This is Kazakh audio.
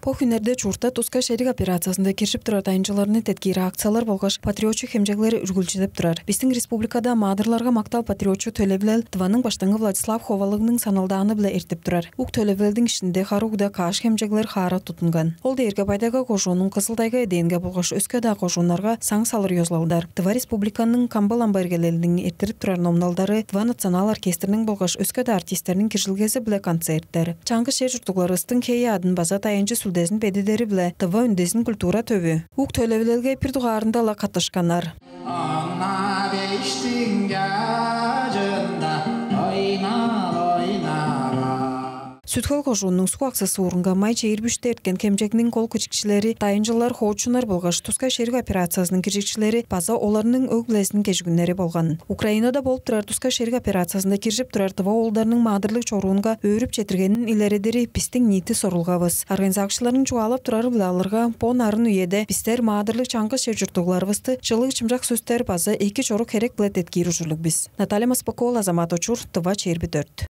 По хүнерде чурта туска шерик операциясында киршип турар тайынчыларны теткири акциялар болгош патриотчу хемжеглери үргүлчүлөп турар. Биздин республикада маадырларга мактал патриотчу Төлөбүлел Тыванын баштаңы Владислав Ховалыгынын саналдааны биле эртип турар. Ук Төлөбүлелдин ишинде Харугда каш хемжеглер хара тутунган. Ол дээрге байдага кошуунун Кызылтайга эденге болгош өскө да кошуунарга саң салыр ёзлалдар. Тыва республиканын Камбалан бергелелинин эртирип турар номналдары, Тыва национал оркестринин болгош өскө да артисттеринин киржилгеси биле концерттер. Чаңгы шер журтугларыбыздын кей адын база тайынчы сүлдесин бедедери биле Тыва үндесин культура төбү. Ук Төлөбүлелге пирдугаарында ла катышканар. Сүткөл кошуунун суу аксысы урунга май чейирбүштө эрткен кемжегнин кол кичикчилери, тайынчылар, хоочунар болгош туска шерик операциясынын киржикчилери база оларынын өг билесинин кечигүннери болгон. Украинада болуп турар туска шерик операциясында киржип турар Тыва оолдарынын маадырлык чоруунга өөрүп четиргенин илередери биздин ниити сорулгабыз. Организациялардын чугаалап турары биле аларга по нарын үйеде биздер маадырлык чаңгы шер журтугларыбызды жылы чымжак сөздөр база эки чору керек билет эткири ужурлук биз. Наталья Маспакова, Азамат Очур, Тыва, Черби 4.